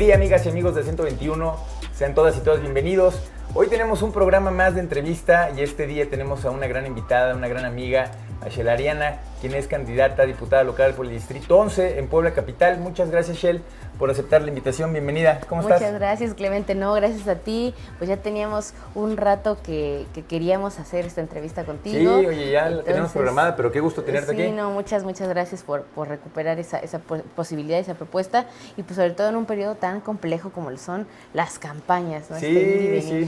Hey, amigas y amigos de 121, sean todas y todos bienvenidos. Hoy tenemos un programa más de entrevista y este día tenemos a una gran invitada, una gran amiga, a Shel Ariana, quien es candidata a diputada local por el Distrito 11 en Puebla Capital. Muchas gracias, Shel, por aceptar la invitación. Bienvenida. ¿Cómo estás? Muchas gracias, Clemente. No, gracias a ti. Pues ya teníamos un rato que queríamos hacer esta entrevista contigo. Sí, oye, ya la tenemos programada, pero qué gusto tenerte aquí. Sí, no, muchas gracias por recuperar esa posibilidad, esa propuesta, y pues sobre todo en un periodo tan complejo como lo son las campañas, ¿no? Sí, sí,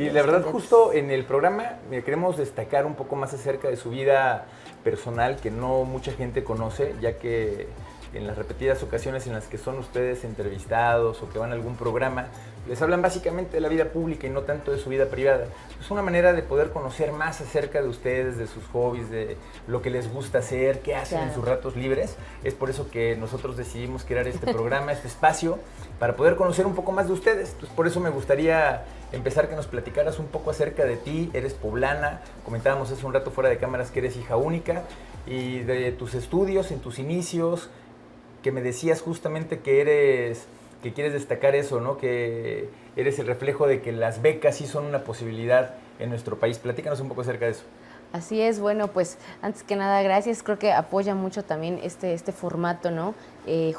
la verdad, justo en el programa queremos destacar un poco más acerca de su vida personal, que no mucha gente conoce, ya que en las repetidas ocasiones en las que son ustedes entrevistados o que van a algún programa, les hablan básicamente de la vida pública y no tanto de su vida privada. Es una manera de poder conocer más acerca de ustedes, de sus hobbies, de lo que les gusta hacer, qué hacen en sus ratos libres. Es por eso que nosotros decidimos crear este programa, este espacio, para poder conocer un poco más de ustedes. Entonces, por eso me gustaría empezar que nos platicaras un poco acerca de ti. Eres poblana, comentábamos hace un rato fuera de cámaras que eres hija única, y de tus estudios, en tus inicios, que me decías justamente que quieres destacar eso, ¿no? Que eres el reflejo de que las becas sí son una posibilidad en nuestro país. Platícanos un poco acerca de eso. Así es, bueno, pues antes que nada, gracias. Creo que apoya mucho también este formato, ¿no?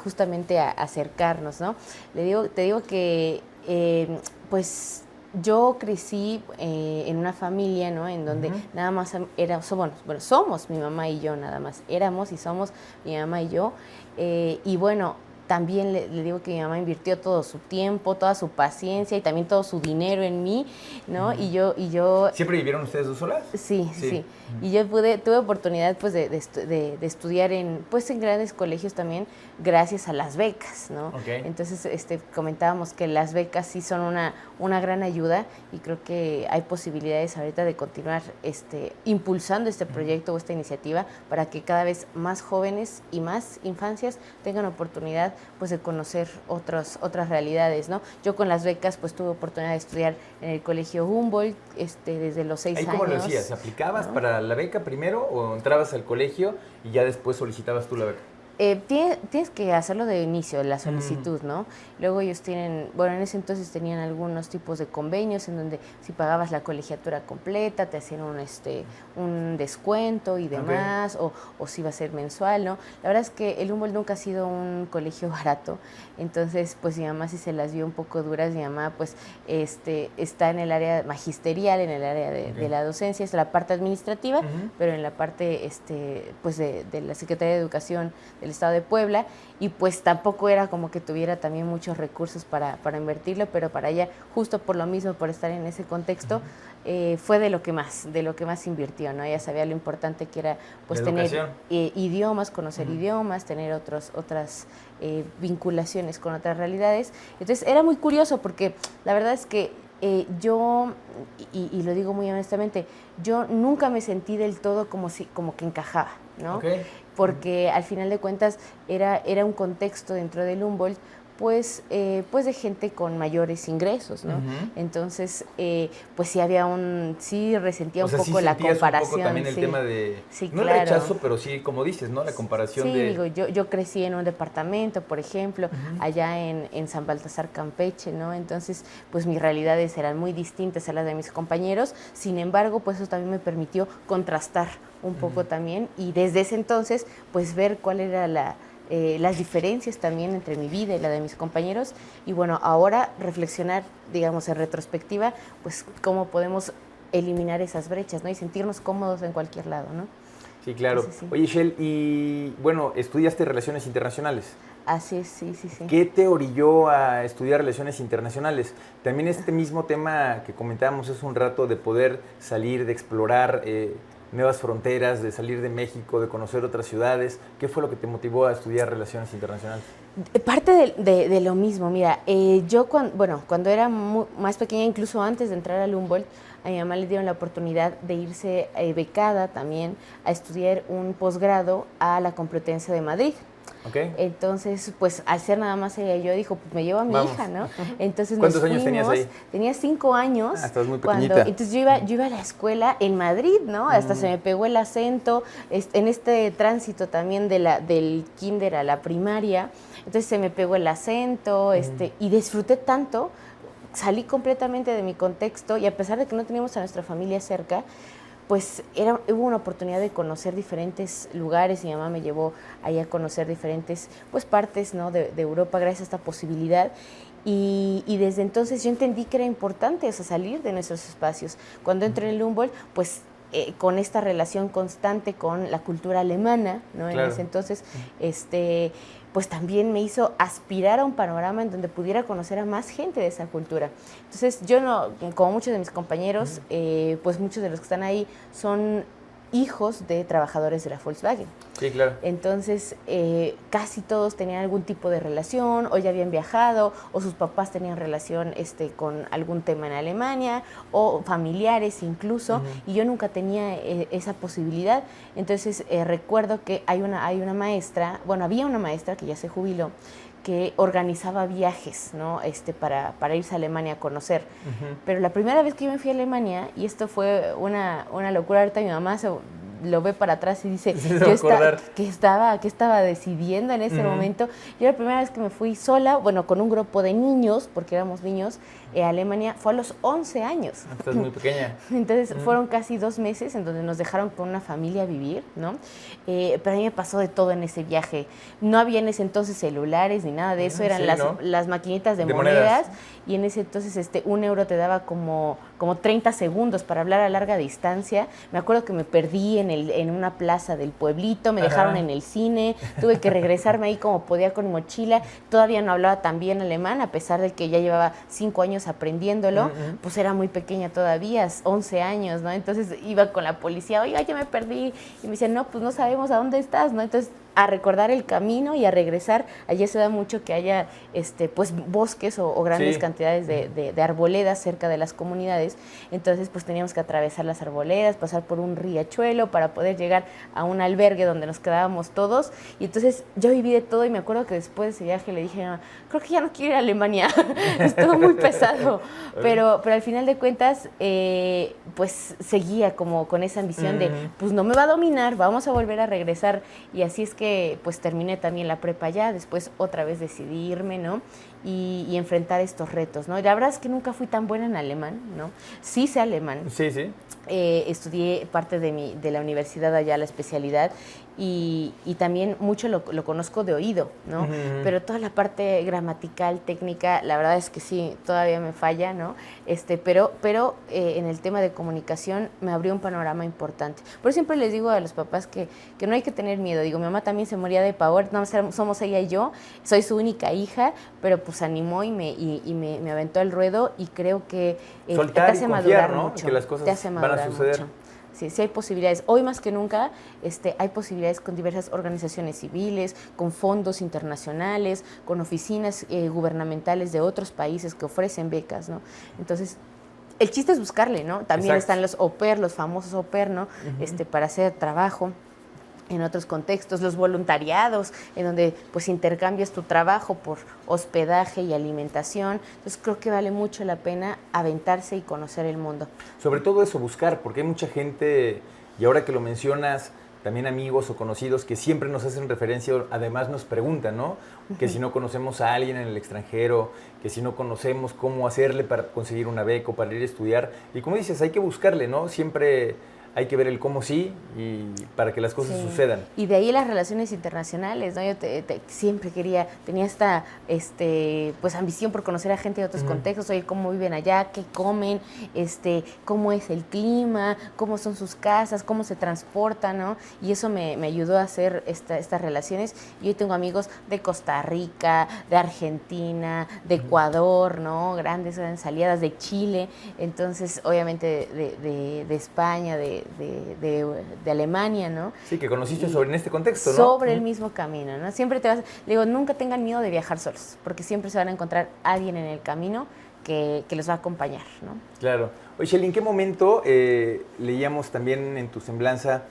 Justamente a acercarnos, ¿no? Te digo que, pues, yo crecí en una familia, ¿no? En donde nada más somos mi mamá y yo, nada más. Éramos y somos mi mamá y yo. Y bueno, también le digo que mi mamá invirtió todo su tiempo, toda su paciencia y también todo su dinero en mí, ¿no? Y yo ¿Siempre vivieron ustedes dos solas? Sí. Y yo tuve oportunidad, pues, de estudiar en grandes colegios también, gracias a las becas, ¿no? Okay. Entonces, comentábamos que las becas sí son una gran ayuda, y creo que hay posibilidades ahorita de continuar impulsando este proyecto o esta iniciativa para que cada vez más jóvenes y más infancias tengan oportunidad, pues, de conocer otras realidades, ¿no? Yo con las becas, pues, tuve oportunidad de estudiar en el Colegio Humboldt desde los 6 años. ¿Cómo lo hacías? ¿Aplicabas para la beca primero o entrabas al colegio y ya después solicitabas tú la beca? Tienes que hacerlo de inicio, la solicitud, ¿no? Luego ellos en ese entonces tenían algunos tipos de convenios en donde si pagabas la colegiatura completa te hacían un descuento y demás, o si iba a ser mensual, ¿no? La verdad es que el Humboldt nunca ha sido un colegio barato, entonces pues mi mamá sí se las vio un poco duras. Mi mamá pues está en el área magisterial, en el área de la docencia, es la parte administrativa, pero en la parte pues de la Secretaría de Educación del Estado de Puebla, y pues tampoco era como que tuviera también muchos recursos para invertirlo, pero para ella, justo por lo mismo, por estar en ese contexto, fue de lo que más invirtió, ¿no? Ella sabía lo importante que era, pues, tener idiomas, conocer idiomas, tener otras vinculaciones con otras realidades. Entonces era muy curioso porque la verdad es que yo, y lo digo muy honestamente, yo nunca me sentí del todo como que encajaba, ¿no? Okay. Porque al final de cuentas era un contexto dentro del Humboldt, pues de gente con mayores ingresos, ¿no? Entonces, pues sí resentía un poco la comparación. Un poco también el tema de, no el rechazo, pero sí, como dices, ¿no? La comparación de... Sí, digo, yo crecí en un departamento, por ejemplo, allá en San Baltasar, Campeche, ¿no? Entonces, pues mis realidades eran muy distintas a las de mis compañeros. Sin embargo, pues eso también me permitió contrastar un poco también, y desde ese entonces, pues ver cuál era las diferencias también entre mi vida y la de mis compañeros, y bueno, ahora reflexionar, digamos, en retrospectiva, pues cómo podemos eliminar esas brechas, ¿no? Y sentirnos cómodos en cualquier lado, ¿no? Sí, claro. Entonces, sí. Oye, Shel, y bueno, estudiaste Relaciones Internacionales. Así es, sí. ¿Qué te orilló a estudiar Relaciones Internacionales? También este mismo tema que comentábamos hace un rato, de poder salir, de explorar nuevas fronteras, de salir de México, de conocer otras ciudades. ¿Qué fue lo que te motivó a estudiar Relaciones Internacionales? Parte de lo mismo. Mira, yo cuando era más pequeña, incluso antes de entrar al Humboldt, a mi mamá le dieron la oportunidad de irse becada también a estudiar un posgrado a la Complutense de Madrid. Okay. Entonces, pues al ser nada más ella y yo, dijo, pues me llevo a mi hija, ¿no? Entonces ¿Cuántos años tenías ahí? Tenía 5 años. Estás muy pequeñita. Entonces yo iba a la escuela en Madrid, ¿no? Hasta se me pegó el acento, en este tránsito también del kinder a la primaria, entonces se me pegó el acento, y disfruté tanto, salí completamente de mi contexto, y a pesar de que no teníamos a nuestra familia cerca, pues hubo una oportunidad de conocer diferentes lugares, y mi mamá me llevó ahí a conocer diferentes pues partes, ¿no? de Europa gracias a esta posibilidad. Y desde entonces yo entendí que era importante, o sea, salir de nuestros espacios. Cuando entré en el Humboldt, pues con esta relación constante con la cultura alemana, ¿no? Claro. En ese entonces, pues también me hizo aspirar a un panorama en donde pudiera conocer a más gente de esa cultura. Entonces yo no, como muchos de mis compañeros, pues muchos de los que están ahí son hijos de trabajadores de la Volkswagen. Sí, claro. Entonces, casi todos tenían algún tipo de relación, o ya habían viajado, o sus papás tenían relación con algún tema en Alemania, o familiares incluso, y yo nunca tenía esa posibilidad. Entonces, recuerdo que hay una maestra, bueno, había una maestra que ya se jubiló, que organizaba viajes, ¿no? Para irse a Alemania a conocer. Pero la primera vez que yo me fui a Alemania, y esto fue una locura, ahorita mi mamá lo ve para atrás y dice, ¿qué estaba decidiendo en ese momento? Yo la primera vez que me fui sola, bueno, con un grupo de niños, porque éramos niños, a Alemania, fue a los 11 años. Estás muy pequeña. Entonces fueron casi 2 meses en donde nos dejaron con una familia a vivir, ¿no? Pero a mí me pasó de todo en ese viaje. No había en ese entonces celulares ni nada de eso, eran las maquinitas de monedas, y en ese entonces 1 euro te daba como 30 segundos para hablar a larga distancia. Me acuerdo que me perdí en una plaza del pueblito, me dejaron en el cine, tuve que regresarme ahí como podía con mi mochila. Todavía no hablaba tan bien alemán, a pesar de que ya llevaba 5 años aprendiéndolo, pues era muy pequeña todavía, 11 años, ¿no? Entonces iba con la policía, oiga, ya me perdí, y me decían, no, pues no sabemos a dónde estás, ¿no? Entonces a recordar el camino y a regresar. Allí se da mucho que haya pues bosques o grandes cantidades de arboledas cerca de las comunidades. Entonces pues teníamos que atravesar las arboledas, pasar por un riachuelo para poder llegar a un albergue donde nos quedábamos todos. Y entonces yo viví de todo, y me acuerdo que después de ese viaje le dije, creo que ya no quiero ir a Alemania, estuvo muy pesado. Pero al final de cuentas pues seguía como con esa ambición de pues no me va a dominar, vamos a volver a regresar. Y así es que pues terminé también la prepa ya, después otra vez decidí irme, ¿no? Y enfrentar estos retos, ¿no? La verdad es que nunca fui tan buena en alemán, ¿no? Sí sé alemán. Sí, sí. Estudié parte de la universidad allá, la especialidad, y también mucho lo conozco de oído, ¿no? Pero toda la parte gramatical, técnica, la verdad es que sí, todavía me falla, ¿no? Pero en el tema de comunicación me abrió un panorama importante. Por eso siempre les digo a los papás que no hay que tener miedo. Digo, mi mamá también se moría de pavor, no, somos ella y yo, soy su única hija, pero pues animó y me aventó al ruedo, y creo que te hace madurar, ¿no? mucho. Que las cosas van a suceder. Mucho. Sí, sí hay posibilidades. Hoy más que nunca hay posibilidades con diversas organizaciones civiles, con fondos internacionales, con oficinas gubernamentales de otros países que ofrecen becas, ¿no? Entonces, el chiste es buscarle, ¿no? También están los au pair, los famosos au pair, ¿no? Para hacer trabajo en otros contextos, los voluntariados, en donde pues intercambias tu trabajo por hospedaje y alimentación. Entonces creo que vale mucho la pena aventarse y conocer el mundo. Sobre todo eso, buscar, porque hay mucha gente, y ahora que lo mencionas, también amigos o conocidos que siempre nos hacen referencia, además nos preguntan, ¿no? Que si no conocemos a alguien en el extranjero, que si no conocemos cómo hacerle para conseguir una beca o para ir a estudiar. Y como dices, hay que buscarle, ¿no? Siempre hay que ver el cómo sí, y para que las cosas sucedan. Y de ahí las relaciones internacionales, ¿no? Yo siempre tenía esta pues ambición por conocer a gente de otros contextos, oye, cómo viven allá, qué comen, cómo es el clima, cómo son sus casas, cómo se transportan, ¿no? Y eso me ayudó a hacer estas relaciones. Y hoy tengo amigos de Costa Rica, de Argentina, de Ecuador, ¿no? Grandes aliadas, de Chile, entonces obviamente de España, de Alemania, ¿no? Sí, que conociste en este contexto, ¿no? Sobre el mismo camino, ¿no? Siempre le digo, nunca tengan miedo de viajar solos, porque siempre se van a encontrar alguien en el camino que los va a acompañar, ¿no? Claro. Oye, Shelly, ¿en qué momento leíamos también en tu semblanza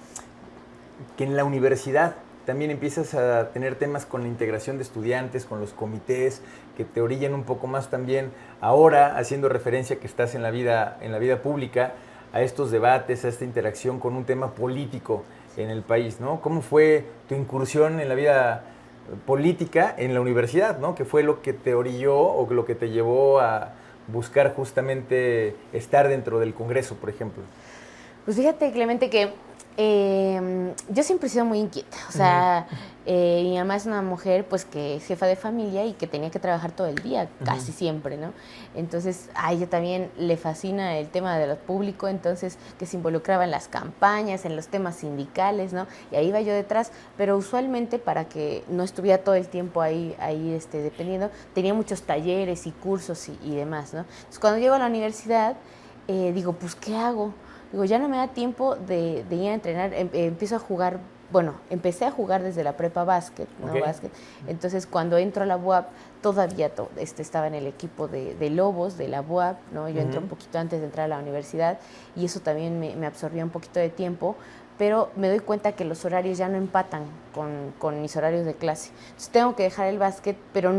que en la universidad también empiezas a tener temas con la integración de estudiantes, con los comités, que te orillan un poco más también, ahora haciendo referencia que estás en la vida pública, a estos debates, a esta interacción con un tema político en el país, ¿no? ¿Cómo fue tu incursión en la vida política en la universidad, ¿no? ¿Qué fue lo que te orilló o lo que te llevó a buscar justamente estar dentro del Congreso, por ejemplo? Pues fíjate, Clemente, que yo siempre he sido muy inquieta. O sea, mi mamá es una mujer pues que es jefa de familia y que tenía que trabajar todo el día, casi siempre, ¿no? Entonces, a ella también le fascina el tema de lo público, entonces que se involucraba en las campañas, en los temas sindicales, ¿no? Y ahí iba yo detrás, pero usualmente para que no estuviera todo el tiempo ahí dependiendo, tenía muchos talleres y cursos y demás, ¿no? Entonces, cuando llego a la universidad, digo, pues, ¿qué hago? Digo, ya no me da tiempo de ir a entrenar, empiezo a jugar, bueno, empecé a jugar desde la prepa básquet, ¿no? Okay. Básquet. Entonces, cuando entro a la UAP, todavía estaba en el equipo de Lobos, de la UAP, ¿no? Yo entré un poquito antes de entrar a la universidad y eso también me absorbió un poquito de tiempo, pero me doy cuenta que los horarios ya no empatan con mis horarios de clase. Entonces, tengo que dejar el básquet, pero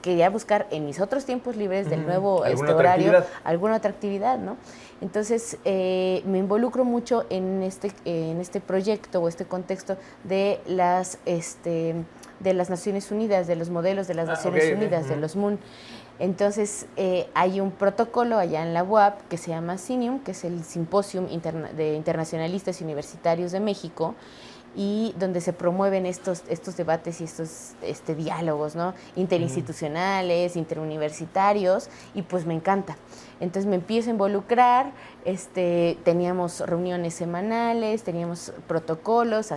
quería buscar en mis otros tiempos libres del nuevo horario alguna otra actividad, ¿no? Entonces, me involucro mucho en este proyecto o este contexto de las Naciones Unidas, de los modelos de las Naciones Unidas, de los MUN. Entonces, hay un protocolo allá en la UAP que se llama SINIUM, que es el Simposium de Internacionalistas y Universitarios de México, y donde se promueven estos debates y estos diálogos, ¿no? Interinstitucionales, interuniversitarios, y pues me encanta. Entonces me empiezo a involucrar, teníamos reuniones semanales, teníamos protocolos,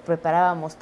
preparábamos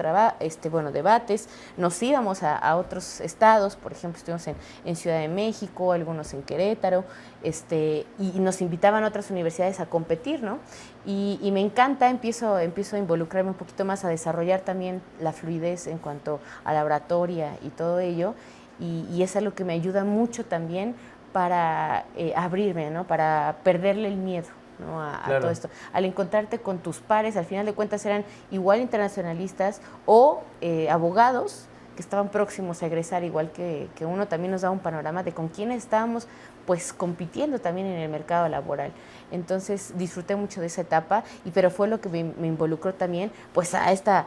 debates, nos íbamos a otros estados, por ejemplo, estuvimos en Ciudad de México, algunos en Querétaro, y nos invitaban a otras universidades a competir, ¿no? Y me encanta, empiezo a involucrarme un poquito más, a desarrollar también la fluidez en cuanto a la oratoria y todo ello, y es algo que me ayuda mucho también para abrirme, ¿no? Para perderle el miedo, ¿no? a todo esto. Al encontrarte con tus pares, al final de cuentas eran igual internacionalistas o abogados que estaban próximos a egresar igual que uno, también nos da un panorama de con quiénes estábamos pues compitiendo también en el mercado laboral. Entonces disfruté mucho de esa etapa, pero fue lo que me involucró también pues a esta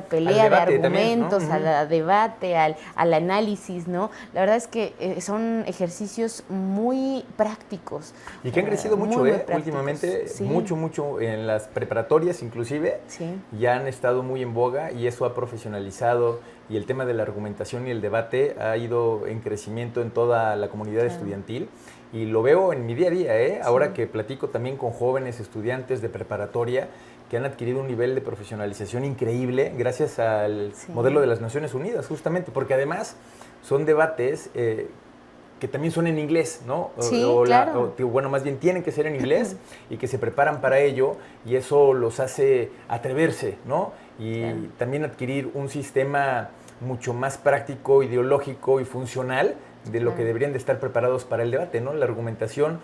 pelea de argumentos, también, ¿no? Al debate, al análisis, ¿no? La verdad es que son ejercicios muy prácticos. Y que han crecido mucho, últimamente, sí. mucho en las preparatorias inclusive, sí. Ya han estado muy en boga y eso ha profesionalizado, y el tema de la argumentación y el debate ha ido en crecimiento en toda la comunidad estudiantil. Y lo veo en mi día a día, sí. Ahora que platico también con jóvenes estudiantes de preparatoria que han adquirido un nivel de profesionalización increíble gracias al modelo de las Naciones Unidas, justamente, porque además son debates que también son en inglés, ¿no? Sí, claro. Bueno, más bien tienen que ser en inglés y que se preparan para ello, y eso los hace atreverse, ¿no? Y también adquirir un sistema mucho más práctico, ideológico y funcional de lo que deberían de estar preparados para el debate, ¿no? La argumentación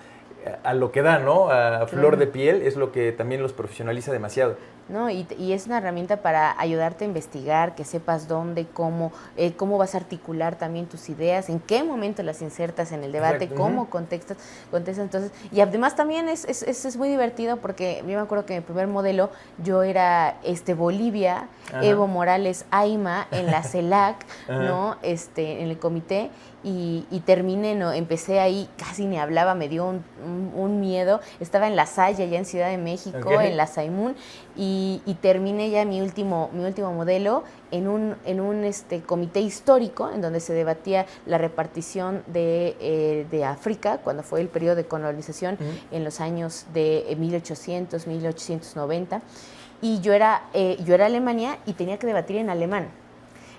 a lo que da, ¿no? A flor de piel es lo que también los profesionaliza demasiado. No, y es una herramienta para ayudarte a investigar, que sepas dónde, cómo vas a articular también tus ideas, en qué momento las insertas en el debate, cómo contestas. Entonces, y además también es muy divertido porque yo me acuerdo que en mi primer modelo yo era Bolivia, Evo Morales, Aima en la CELAC, ¿no? En el comité, y terminé, ¿no? Empecé ahí, casi ni hablaba, me dio un miedo. Estaba en La Salle, ya en Ciudad de México, en la Saimun, y terminé ya mi último modelo en un comité histórico en donde se debatía la repartición de África cuando fue el periodo de colonización en los años de 1800, 1890, y yo era Alemania y tenía que debatir en alemán.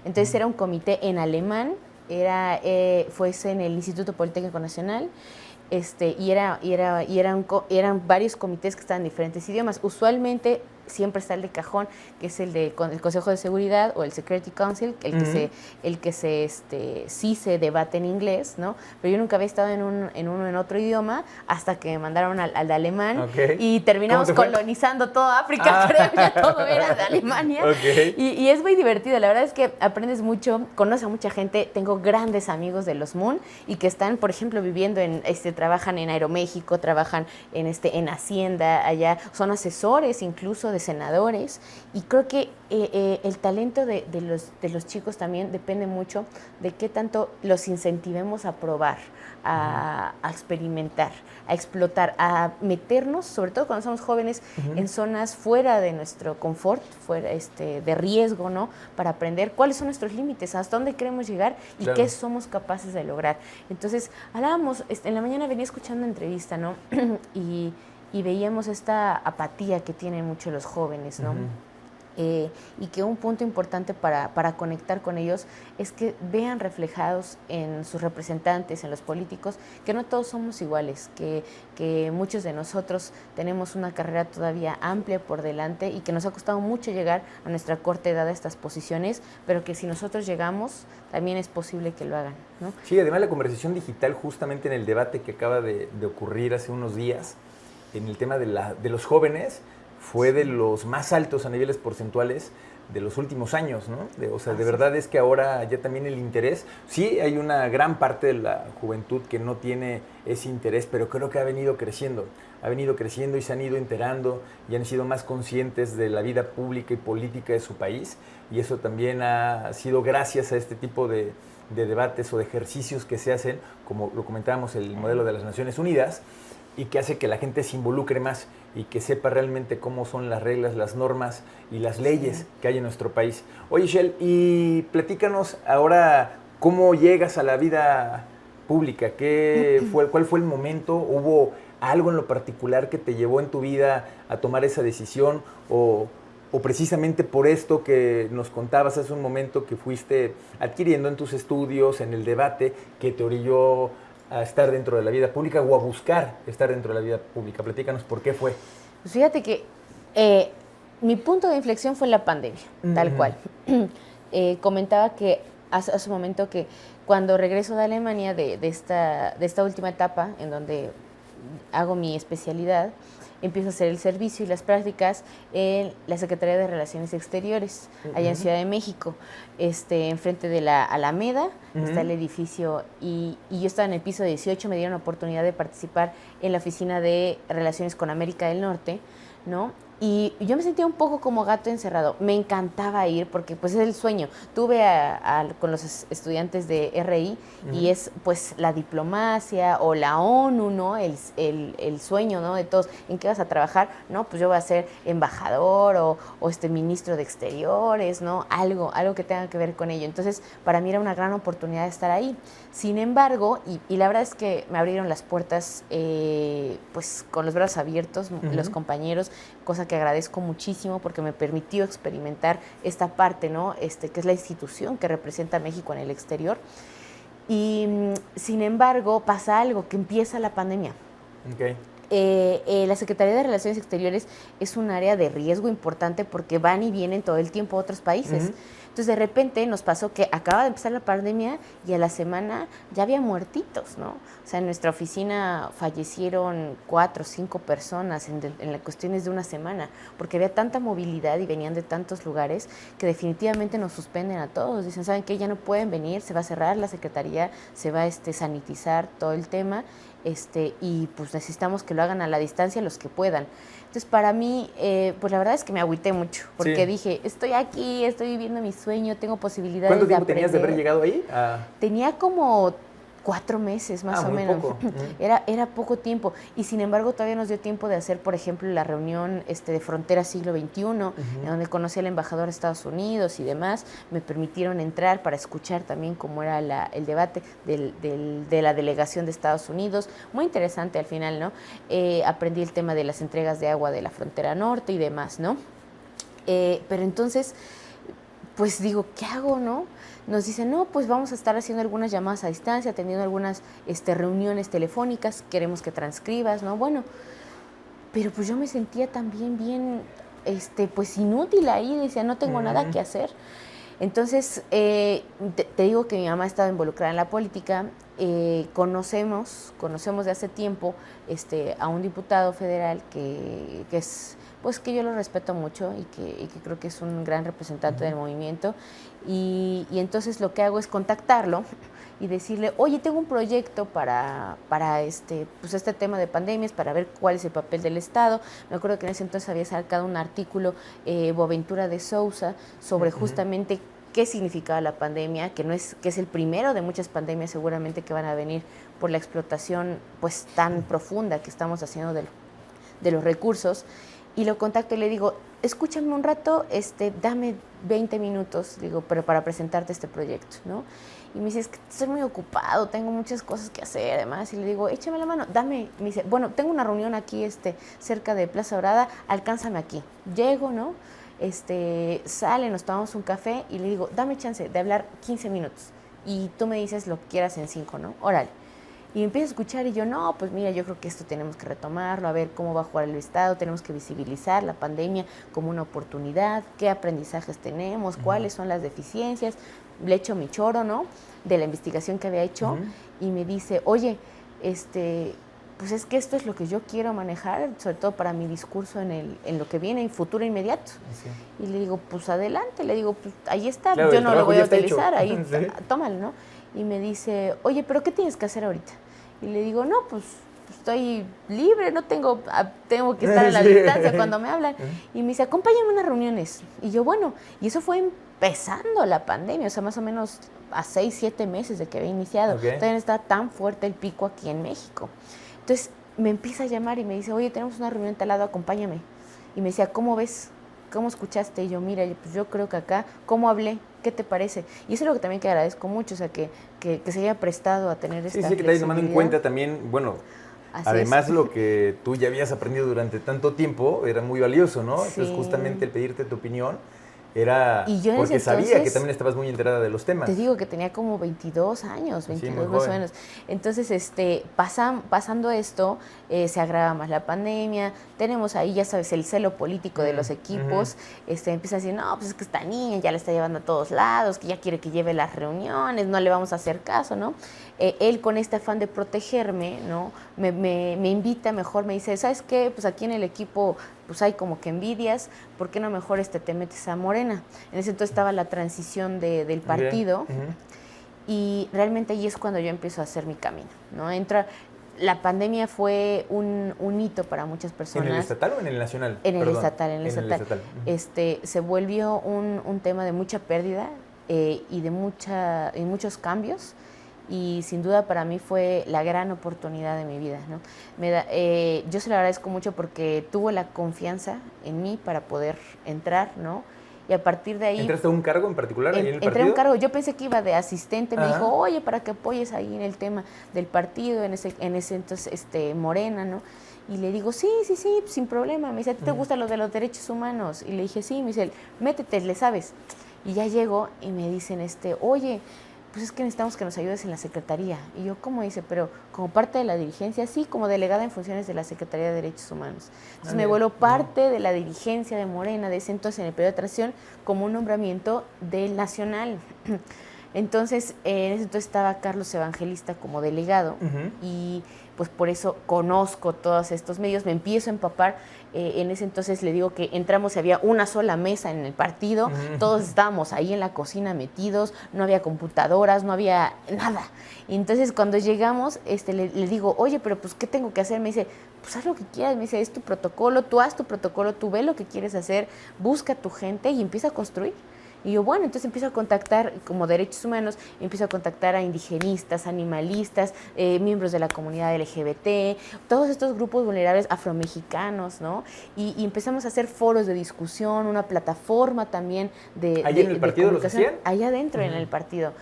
Entonces era un comité en alemán, fue en el Instituto Politécnico Nacional. Y eran varios comités que estaban en diferentes idiomas. Usualmente siempre está el de cajón, que es el Consejo de Seguridad o el Security Council, el que sí se debate en inglés, ¿no? Pero yo nunca había estado en otro idioma hasta que me mandaron al de alemán y terminamos colonizando toda África, creo, ya todo era de Alemania. Y es muy divertido, la verdad es que aprendes mucho, conoces a mucha gente, tengo grandes amigos de los Moon y que están, por ejemplo, viviendo trabajan en Aeroméxico, trabajan en Hacienda, allá, son asesores incluso de senadores, y creo que el talento de los chicos también depende mucho de qué tanto los incentivemos a probar, a experimentar, a explotar, a meternos, sobre todo cuando somos jóvenes, en zonas fuera de nuestro confort, fuera de riesgo, ¿no? Para aprender cuáles son nuestros límites, hasta dónde queremos llegar y qué somos capaces de lograr. Entonces, hablábamos, en la mañana venía escuchando una entrevista, ¿no? y veíamos esta apatía que tienen mucho los jóvenes, ¿no? Y que un punto importante para conectar con ellos es que vean reflejados en sus representantes, en los políticos, que no todos somos iguales, que muchos de nosotros tenemos una carrera todavía amplia por delante y que nos ha costado mucho llegar a nuestra corta edad a estas posiciones, pero que si nosotros llegamos, también es posible que lo hagan, ¿no? Sí, además la conversación digital, justamente en el debate que acaba de ocurrir hace unos días, en el tema de los jóvenes, fue de los más altos a niveles porcentuales de los últimos años, ¿no? De verdad es que ahora ya también el interés, sí hay una gran parte de la juventud que no tiene ese interés, pero creo que ha venido creciendo y se han ido enterando y han sido más conscientes de la vida pública y política de su país, y eso también ha sido gracias a este tipo de debates o de ejercicios que se hacen, como lo comentábamos, el modelo de las Naciones Unidas, y que hace que la gente se involucre más y que sepa realmente cómo son las reglas, las normas y las leyes que hay en nuestro país. Oye, Shel, y platícanos ahora cómo llegas a la vida pública. ¿Cuál fue el momento? ¿Hubo algo en lo particular que te llevó en tu vida a tomar esa decisión? ¿O precisamente por esto que nos contabas hace un momento que fuiste adquiriendo en tus estudios, en el debate, que te orilló a estar dentro de la vida pública o a buscar estar dentro de la vida pública? Platícanos por qué fue. Pues fíjate que mi punto de inflexión fue la pandemia, tal cual. Comentaba que hace un momento que cuando regreso de Alemania de esta última etapa en donde hago mi especialidad, empiezo a hacer el servicio y las prácticas en la Secretaría de Relaciones Exteriores, allá en Ciudad de México, enfrente de la Alameda, está el edificio, y yo estaba en el piso 18, me dieron la oportunidad de participar en la Oficina de Relaciones con América del Norte, ¿no? Y yo me sentía un poco como gato encerrado. Me encantaba ir porque pues es el sueño. Tuve con los estudiantes de RI y es pues la diplomacia o la ONU, ¿no? El sueño, ¿no? De todos. ¿En qué vas a trabajar? No, pues yo voy a ser embajador o ministro de Exteriores, ¿no? Algo que tenga que ver con ello. Entonces, para mí era una gran oportunidad de estar ahí. Sin embargo, y la verdad es que me abrieron las puertas pues con los brazos abiertos, los compañeros, cosa que agradezco muchísimo porque me permitió experimentar esta parte, ¿no? Que es la institución que representa a México en el exterior. Y sin embargo, pasa algo, que empieza la pandemia. La Secretaría de Relaciones Exteriores es un área de riesgo importante porque van y vienen todo el tiempo a otros países. Entonces, de repente nos pasó que acaba de empezar la pandemia y a la semana ya había muertitos, ¿no? O sea, en nuestra oficina fallecieron 4 o 5 personas en las cuestiones de una semana, porque había tanta movilidad y venían de tantos lugares que definitivamente nos suspenden a todos. Dicen, ¿saben qué? Ya no pueden venir, se va a cerrar la secretaría, se va a sanitizar todo el tema, y pues necesitamos que lo hagan a la distancia los que puedan. Entonces, para mí, pues la verdad es que me agüité mucho, porque dije, estoy aquí, estoy viviendo mi sueño, tengo posibilidades de aprender. ¿Cuánto tiempo tenías de haber llegado ahí? Tenía como 4 meses más o menos. Poco. Era poco tiempo, y sin embargo todavía nos dio tiempo de hacer, por ejemplo, la reunión de Frontera Siglo XXI, en donde conocí al embajador de Estados Unidos y demás. Me permitieron entrar para escuchar también cómo era el debate de la delegación de Estados Unidos. Muy interesante al final, ¿no? Aprendí el tema de las entregas de agua de la frontera norte y demás, ¿no? Pero entonces, pues digo, ¿qué hago, no? Nos dicen, no, pues vamos a estar haciendo algunas llamadas a distancia, teniendo algunas reuniones telefónicas, queremos que transcribas, ¿no? Bueno, pero pues yo me sentía también bien pues inútil ahí, decía, no tengo nada que hacer. Entonces, te digo que mi mamá estaba involucrada en la política, conocemos de hace tiempo a un diputado federal que es, pues que yo lo respeto mucho y que creo que es un gran representante del movimiento, y entonces lo que hago es contactarlo y decirle, oye, tengo un proyecto para pues este tema de pandemias, para ver cuál es el papel del Estado. Me acuerdo que en ese entonces había sacado un artículo, Boaventura de Sousa, sobre justamente qué significaba la pandemia, que es el primero de muchas pandemias seguramente que van a venir por la explotación pues tan profunda que estamos haciendo de los recursos. Y lo contacto y le digo, escúchame un rato, dame 20 minutos, digo, pero para presentarte este proyecto, ¿no? Y me dice, es que estoy muy ocupado, tengo muchas cosas que hacer, además. Y le digo, échame la mano, me dice, bueno, tengo una reunión aquí cerca de Plaza Dorada, alcánzame aquí. Llego, ¿no? Sale, nos tomamos un café y le digo, dame chance de hablar 15 minutos. Y tú me dices lo que quieras en 5, ¿no? Órale. Y empiezo a escuchar y yo, no, pues mira, yo creo que esto tenemos que retomarlo, a ver cómo va a jugar el Estado, tenemos que visibilizar la pandemia como una oportunidad, qué aprendizajes tenemos, cuáles son las deficiencias. Le echo mi choro, ¿no?, de la investigación que había hecho, y me dice, oye, pues es que esto es lo que yo quiero manejar, sobre todo para mi discurso en lo que viene, en futuro inmediato. Sí. Y le digo, pues adelante, le digo, pues ahí está, claro, yo no lo voy a utilizar, ahí sí, tómalo, ¿no? Y me dice, oye, ¿pero qué tienes que hacer ahorita? Y le digo, no, pues estoy libre, no tengo que estar en la distancia cuando me hablan. Y me dice, acompáñame a unas reuniones. Y yo, bueno, y eso fue empezando la pandemia, o sea, más o menos a 6, 7 meses de que había iniciado. Todavía no está tan fuerte el pico aquí en México. Entonces me empieza a llamar y me dice, oye, tenemos una reunión en tal lado, acompáñame. Y me decía, ¿cómo ves? ¿Cómo escuchaste? Y yo, mira, pues yo creo que acá, ¿cómo hablé? ¿Qué te parece? Y eso es lo que también que agradezco mucho, o sea, que se haya prestado a tener esta flexibilidad. Sí, que te hayas tomado en cuenta también, bueno, así además lo que tú ya habías aprendido durante tanto tiempo era muy valioso, ¿no? Sí. Entonces justamente el pedirte tu opinión era porque sabía que también estabas muy enterada de los temas. Te digo que tenía como 22 años, 22 más o menos. Entonces, pasando esto, se agrava más la pandemia, tenemos ahí, ya sabes, el celo político de los equipos, empieza a decir, no, pues es que esta niña ya la está llevando a todos lados, que ya quiere que lleve las reuniones, no le vamos a hacer caso, ¿no? Él con este afán de protegerme, ¿no? Me invita mejor, me dice, ¿sabes qué? Pues aquí en el equipo pues hay como que envidias, ¿por qué no mejor te metes a Morena? En ese entonces estaba la transición del partido, y realmente ahí es cuando yo empiezo a hacer mi camino, ¿no? La pandemia fue un hito para muchas personas. ¿En el estatal o en el nacional? En el estatal. Se volvió un tema de mucha pérdida y de muchos cambios. Y sin duda para mí fue la gran oportunidad de mi vida, ¿no? Yo se lo agradezco mucho porque tuvo la confianza en mí para poder entrar, ¿no? Y a partir de ahí... ¿Entraste a un cargo en particular ahí en el partido? Entré a un cargo, yo pensé que iba de asistente, me dijo, oye, para que apoyes ahí en el tema del partido, en ese entonces Morena, ¿no? Y le digo, sí, sin problema. Me dice, ¿a ti te gusta lo de los derechos humanos? Y le dije, sí, me dice, métete, le sabes. Y ya llego y me dicen, oye, pues es que necesitamos que nos ayudes en la secretaría. Y yo, ¿cómo? Dice, pero como parte de la dirigencia, sí, como delegada en funciones de la Secretaría de Derechos Humanos. Entonces me vuelvo parte de la dirigencia de Morena, de ese entonces en el periodo de transición, como un nombramiento del nacional. Entonces, en ese entonces estaba Carlos Evangelista como delegado, y pues por eso conozco todos estos medios, me empiezo a empapar. En ese entonces le digo que entramos y había una sola mesa en el partido, todos estábamos ahí en la cocina metidos, no había computadoras, no había nada. Y entonces cuando llegamos, le digo, oye, pero pues ¿qué tengo que hacer? Me dice, pues haz lo que quieras. Me dice, es tu protocolo, tú haz tu protocolo, tú ve lo que quieres hacer, busca a tu gente y empieza a construir. Y yo, bueno, entonces empiezo a contactar, como derechos humanos, empiezo a contactar a indigenistas, animalistas, miembros de la comunidad LGBT, todos estos grupos vulnerables afromexicanos, ¿no? Y empezamos a hacer foros de discusión, una plataforma también de ¿Allá en el partido los hacían? Allá adentro en el partido.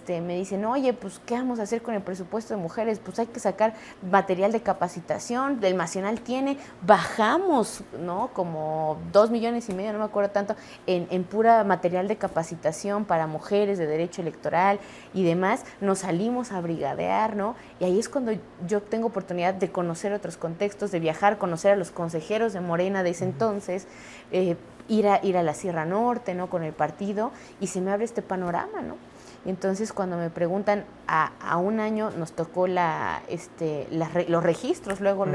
Me dicen, oye, pues, ¿qué vamos a hacer con el presupuesto de mujeres? Pues hay que sacar material de capacitación, el Nacional tiene, bajamos, ¿no? Como 2,5 millones, no me acuerdo tanto, en pura material Nacional de Capacitación para Mujeres de Derecho Electoral y demás, nos salimos a brigadear, ¿no? Y ahí es cuando yo tengo oportunidad de conocer otros contextos, de viajar, conocer a los consejeros de Morena de ese entonces, ir a la Sierra Norte, ¿no? Con el partido, y se me abre este panorama, ¿no? Entonces, cuando me preguntan, a un año nos tocó los registros, luego,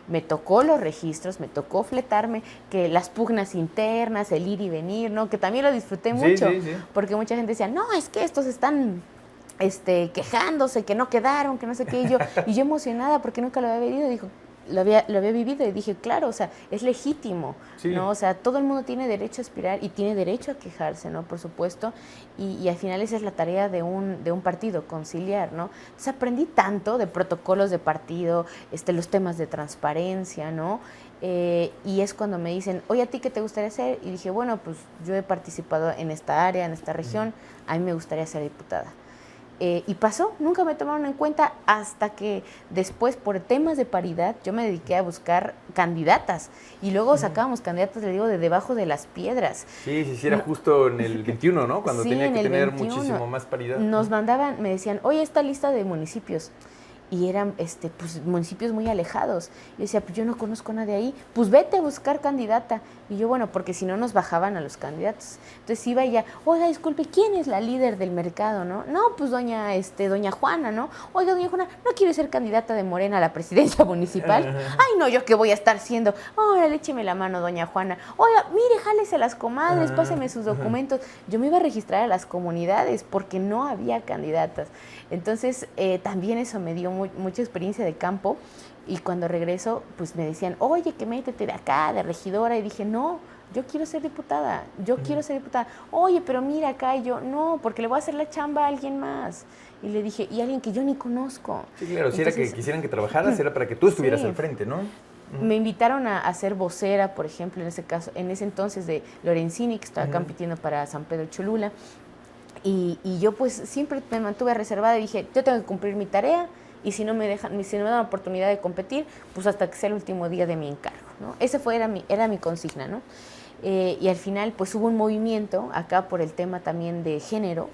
me tocó los registros, me tocó fletarme, que las pugnas internas, el ir y venir, ¿no? Que también lo disfruté mucho, porque mucha gente decía, no, es que estos están quejándose, que no quedaron, que no sé qué, y yo emocionada porque nunca lo había vivido, dijo, lo había vivido y dije, claro, o sea, es legítimo, ¿no? O sea, todo el mundo tiene derecho a aspirar y tiene derecho a quejarse, ¿no? Por supuesto, y al final esa es la tarea de un partido, conciliar, ¿no? Entonces aprendí tanto de protocolos de partido, los temas de transparencia, ¿no? Y es cuando me dicen, oye, ¿a ti qué te gustaría hacer? Y dije, bueno, pues yo he participado en esta área, en esta región, a mí me gustaría ser diputada. Y pasó, nunca me tomaron en cuenta hasta que después, por temas de paridad, yo me dediqué a buscar candidatas y luego sacábamos candidatas, le digo, de debajo de las piedras. Sí, era justo en el 21, ¿no? Cuando tenía que tener 21, muchísimo más paridad. Nos mandaban, me decían, oye, esta lista de municipios. Y eran pues, municipios muy alejados. Yo decía, pues yo no conozco a nadie ahí, pues vete a buscar candidata. Y yo, bueno, porque si no nos bajaban a los candidatos. Entonces iba ya, oiga, disculpe, ¿quién es la líder del mercado, no? No, pues doña Juana, ¿no? Oiga, doña Juana, ¿no quiere ser candidata de Morena a la presidencia municipal? Ay, no, ¿yo qué voy a estar haciendo? Órale, écheme la mano, doña Juana. Oiga, mire, jálese a las comadres, páseme sus documentos. Yo me iba a registrar a las comunidades porque no había candidatas. Entonces, también eso me dio mucha experiencia de campo, y cuando regreso, pues me decían, oye, que métete de acá, de regidora, y dije, no, yo quiero ser diputada, quiero ser diputada. Oye, pero mira acá, y yo, no, porque le voy a hacer la chamba a alguien más. Y le dije, y alguien que yo ni conozco. Sí, claro, si era que quisieran que trabajaras, era para que tú estuvieras al frente, ¿no? Me invitaron a ser vocera, por ejemplo, en ese entonces, de Lorenzini, que estaba compitiendo para San Pedro Cholula. Y yo pues siempre me mantuve reservada y dije, yo tengo que cumplir mi tarea, y si no me dan la oportunidad de competir, pues hasta que sea el último día de mi encargo, ¿no? Ese era mi consigna, ¿no? Y al final pues hubo un movimiento acá por el tema también de género.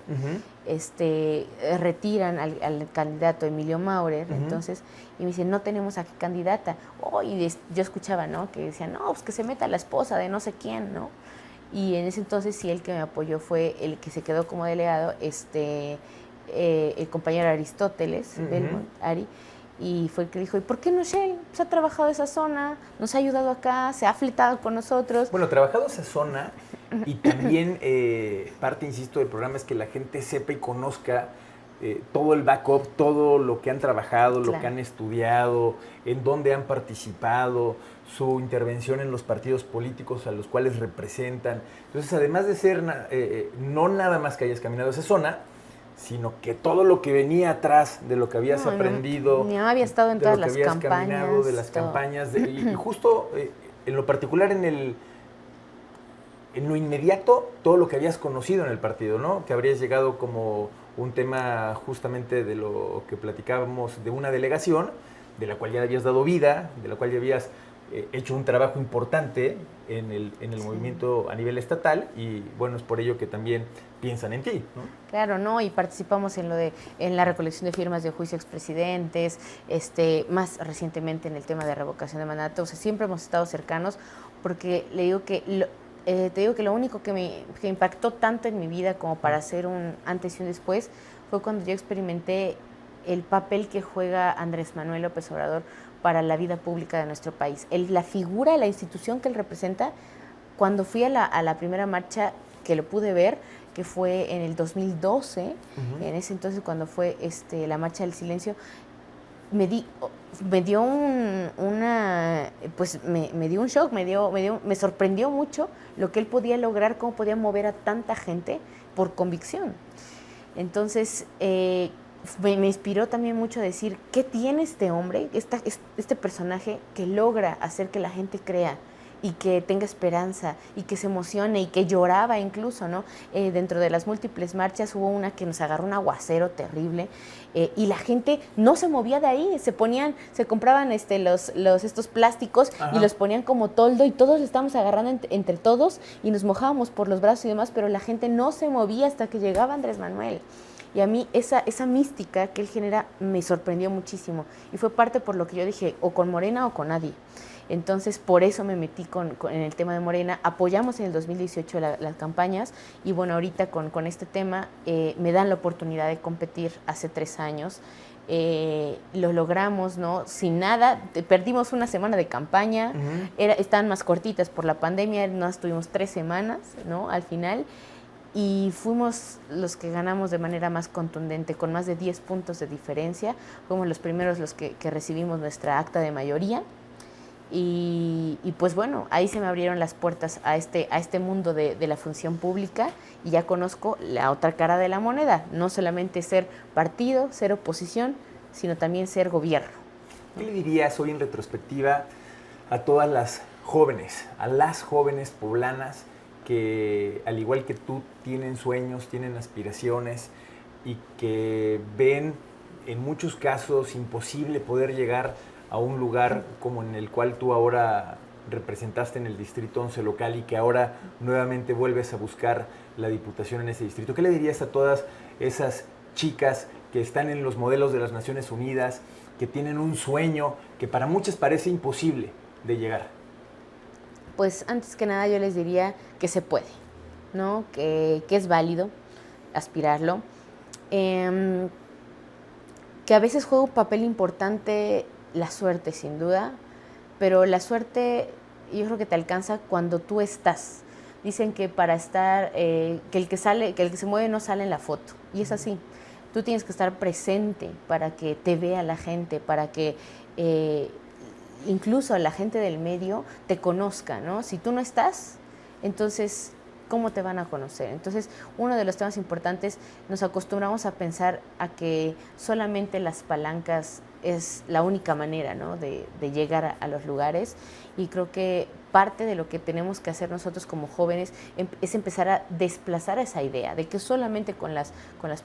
Retiran al candidato Emilio Maurer, entonces, y me dicen, no tenemos a qué candidata. Y yo escuchaba, ¿no? Que decían, no, pues que se meta la esposa de no sé quién, ¿no? Y en ese entonces sí, el que me apoyó fue el que se quedó como delegado, el compañero Aristóteles Belmont, Ari, y fue el que dijo, ¿y por qué no Shell? Pues ha trabajado esa zona, nos ha ayudado acá, se ha fletado con nosotros. Bueno, trabajado esa zona, y también parte, insisto, del programa es que la gente sepa y conozca todo el backup, todo lo que han trabajado, lo que han estudiado, en dónde han participado, su intervención en los partidos políticos a los cuales representan. Entonces, además de ser no nada más que hayas caminado esa zona, sino que todo lo que venía atrás de lo que habías aprendido, mi mamá había estado en todas las campañas, de las campañas, y justo en lo particular en lo inmediato, todo lo que habías conocido en el partido, ¿no? Que habrías llegado como un tema justamente de lo que platicábamos, de una delegación, de la cual ya habías dado vida, de la cual ya habías hecho un trabajo importante en el movimiento a nivel estatal, y bueno, es por ello que también piensan en ti, ¿no? Claro, ¿no? Y participamos en la recolección de firmas de juicio a expresidentes, más recientemente en el tema de revocación de mandato. O sea, siempre hemos estado cercanos, porque le digo que te digo que lo único que impactó tanto en mi vida como para hacer un antes y un después fue cuando yo experimenté el papel que juega Andrés Manuel López Obrador para la vida pública de nuestro país. La figura, la institución que él representa, cuando fui a la primera marcha que lo pude ver, que fue en el 2012, en ese entonces cuando fue la Marcha del Silencio, me dio un shock, me sorprendió mucho lo que él podía lograr, cómo podía mover a tanta gente por convicción. Entonces, me inspiró también mucho a decir, ¿qué tiene este hombre, este personaje, que logra hacer que la gente crea y que tenga esperanza y que se emocione y que lloraba incluso, ¿no? Dentro de las múltiples marchas hubo una que nos agarró un aguacero terrible y la gente no se movía de ahí, se compraban estos plásticos y los ponían como toldo y todos le estábamos agarrando entre todos y nos mojábamos por los brazos y demás, pero la gente no se movía hasta que llegaba Andrés Manuel. Y a mí esa mística que él genera me sorprendió muchísimo y fue parte por lo que yo dije, o con Morena o con nadie. Entonces, por eso me metí en el tema de Morena. Apoyamos en el 2018 las campañas y bueno, ahorita con este tema me dan la oportunidad de competir hace 3 años. Lo logramos, ¿no? Sin nada, perdimos una semana de campaña, estaban más cortitas por la pandemia, nos tuvimos 3 semanas, ¿no? Al final. Y fuimos los que ganamos de manera más contundente, con más de 10 puntos de diferencia. Fuimos los primeros los que recibimos nuestra acta de mayoría. Y pues bueno, ahí se me abrieron las puertas a este mundo de la función pública y ya conozco la otra cara de la moneda, no solamente ser partido, ser oposición, sino también ser gobierno. ¿Qué le dirías hoy en retrospectiva a todas las jóvenes, a las jóvenes poblanas que al igual que tú tienen sueños, tienen aspiraciones y que ven en muchos casos imposible poder llegar a un lugar como en el cual tú ahora representaste en el Distrito 11 local y que ahora nuevamente vuelves a buscar la diputación en ese distrito? ¿Qué le dirías a todas esas chicas que están en los modelos de las Naciones Unidas, que tienen un sueño que para muchas parece imposible de llegar? Pues antes que nada yo les diría que se puede, ¿no? Que es válido aspirarlo, que a veces juega un papel importante la suerte, sin duda, pero la suerte yo creo que te alcanza cuando tú estás. Dicen que para estar, que el que se mueve no sale en la foto, y es así. Tú tienes que estar presente para que te vea la gente, para que incluso la gente del medio te conozca, ¿no? Si tú no estás, entonces, ¿cómo te van a conocer? Entonces, uno de los temas importantes, nos acostumbramos a pensar a que solamente las palancas es la única manera, ¿no? de llegar a los lugares, y creo que parte de lo que tenemos que hacer nosotros como jóvenes es empezar a desplazar esa idea de que solamente con las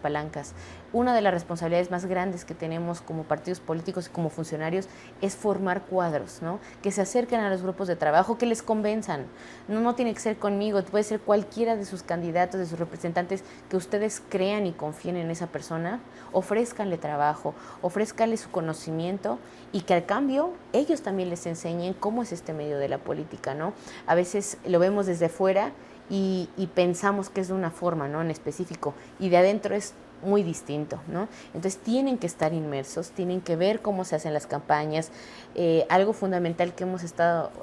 palancas. Una de las responsabilidades más grandes que tenemos como partidos políticos y como funcionarios es formar cuadros, ¿no? Que se acerquen a los grupos de trabajo, que les convenzan. No tiene que ser conmigo, puede ser cualquiera de sus candidatos, de sus representantes, que ustedes crean y confíen en esa persona, ofrézcanle trabajo, ofrézcanle su conocimiento y que al cambio ellos también les enseñen cómo es este medio de la política, ¿no? A veces lo vemos desde fuera y pensamos que es de una forma, ¿no? En específico, y de adentro es muy distinto, ¿no? Entonces tienen que estar inmersos, tienen que ver cómo se hacen las campañas. Algo fundamental que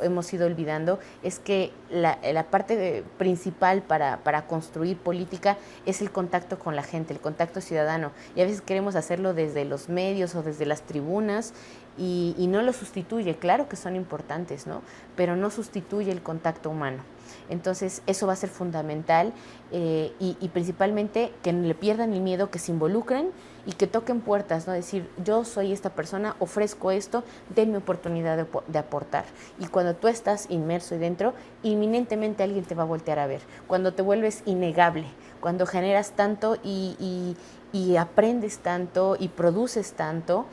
hemos ido olvidando es que la parte principal para construir política es el contacto con la gente, el contacto ciudadano, y a veces queremos hacerlo desde los medios o desde las tribunas y no lo sustituye. Claro que son importantes, ¿no? Pero no sustituye el contacto humano. Entonces eso va a ser fundamental y principalmente que no le pierdan el miedo, que se involucren y que toquen puertas, ¿no? Decir, yo soy esta persona, ofrezco esto, denme oportunidad de aportar. Y cuando tú estás inmerso y dentro, inminentemente alguien te va a voltear a ver. Cuando te vuelves innegable, cuando generas tanto y aprendes tanto y produces tanto,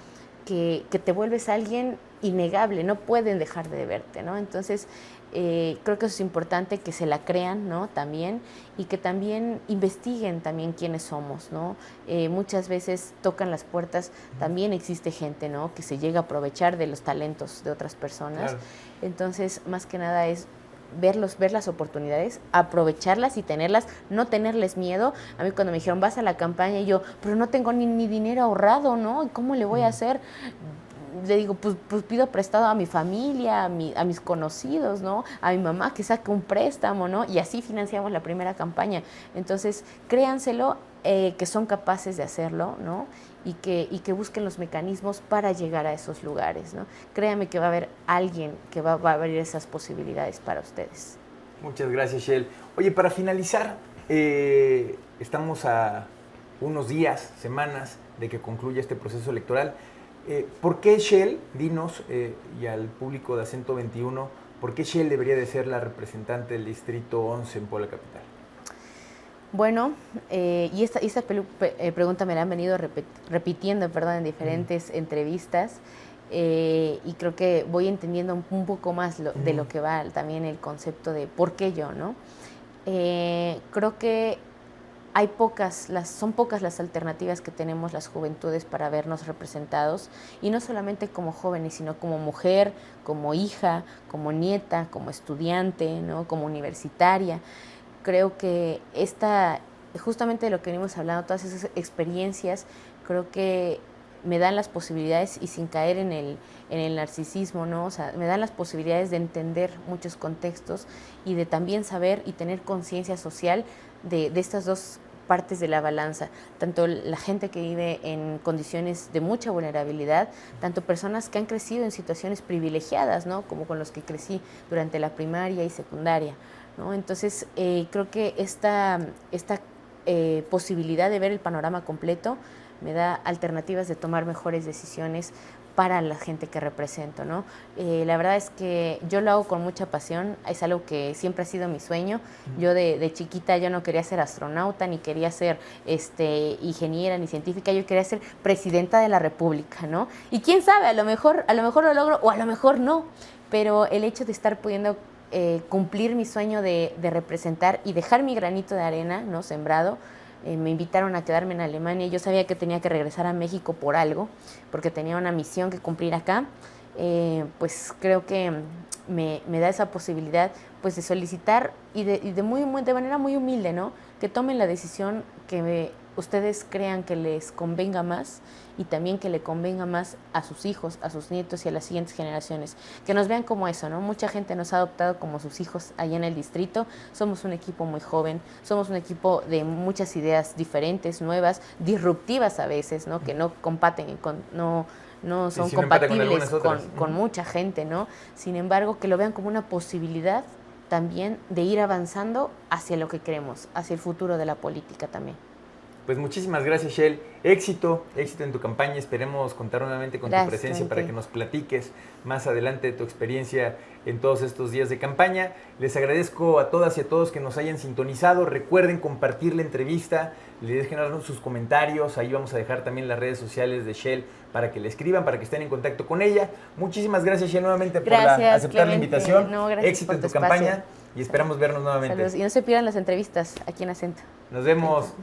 que te vuelves alguien innegable, no pueden dejar de verte, ¿no? Entonces, creo que eso es importante, que se la crean, ¿no? También, y que también investiguen también quiénes somos, ¿no? Muchas veces tocan las puertas, también existe gente, ¿no? Que se llega a aprovechar de los talentos de otras personas. Claro. Entonces, más que nada es ver las oportunidades, aprovecharlas y tenerlas, no tenerles miedo. A mí cuando me dijeron, vas a la campaña, y yo, pero no tengo ni dinero ahorrado, ¿no? ¿Cómo le voy a hacer? Le digo, pues pido prestado a mi familia, a mis conocidos, ¿no? A mi mamá que saque un préstamo, ¿no? Y así financiamos la primera campaña. Entonces, créanselo, que son capaces de hacerlo, ¿no? Y que busquen los mecanismos para llegar a esos lugares, ¿no? Créanme que va a haber alguien que va a abrir esas posibilidades para ustedes. Muchas gracias, Shell. Oye, para finalizar, estamos a unos días, semanas de que concluya este proceso electoral. ¿Por qué, Shell, dinos, y al público de Acento 21, ¿Por qué Shell debería de ser la representante del Distrito 11 en Puebla Capital? Bueno, y esta pregunta me la han venido repitiendo, en diferentes entrevistas, y creo que voy entendiendo un poco más de lo que va también el concepto de por qué yo, ¿no? Creo que son pocas las alternativas que tenemos las juventudes para vernos representados, y no solamente como jóvenes, sino como mujer, como hija, como nieta, como estudiante, ¿no? Como universitaria. Creo que justamente de lo que venimos hablando, todas esas experiencias, creo que me dan las posibilidades, y sin caer en el narcisismo, ¿no? O sea, me dan las posibilidades de entender muchos contextos y de también saber y tener conciencia social de estas dos partes de la balanza, tanto la gente que vive en condiciones de mucha vulnerabilidad, tanto personas que han crecido en situaciones privilegiadas, ¿no? Como con los que crecí durante la primaria y secundaria, ¿no? Entonces, creo que esta posibilidad de ver el panorama completo me da alternativas de tomar mejores decisiones para la gente que represento, ¿no? La verdad es que yo lo hago con mucha pasión, es algo que siempre ha sido mi sueño. Yo de chiquita yo no quería ser astronauta, ni quería ser ingeniera, ni científica, yo quería ser presidenta de la República, ¿no? Y quién sabe, a lo mejor lo logro, o a lo mejor no, pero el hecho de estar pudiendo cumplir mi sueño de representar y dejar mi granito de arena, ¿no? Sembrado. Me invitaron a quedarme en Alemania y yo sabía que tenía que regresar a México por algo, porque tenía una misión que cumplir acá. Pues creo que me da esa posibilidad, pues, de solicitar y de manera muy humilde, ¿no? Que tomen la decisión que ustedes crean que les convenga más, y también que le convenga más a sus hijos, a sus nietos y a las siguientes generaciones. Que nos vean como eso, ¿no? Mucha gente nos ha adoptado como sus hijos allá en el distrito. Somos un equipo muy joven, somos un equipo de muchas ideas diferentes, nuevas, disruptivas a veces, ¿no? Que no compaten, no son compatibles con mucha gente, ¿no? Sin embargo, que lo vean como una posibilidad también de ir avanzando hacia lo que queremos, hacia el futuro de la política también. Pues muchísimas gracias, Shell. Éxito en tu campaña. Esperemos contar nuevamente con tu presencia para que nos platiques más adelante de tu experiencia en todos estos días de campaña. Les agradezco a todas y a todos que nos hayan sintonizado. Recuerden compartir la entrevista, les dejen sus comentarios. Ahí vamos a dejar también las redes sociales de Shell para que le escriban, para que estén en contacto con ella. Muchísimas gracias, Shell, nuevamente por aceptar la invitación. Éxito en tu campaña y esperamos vernos nuevamente. Saludos. Y no se pierdan las entrevistas aquí en Acento. Nos vemos.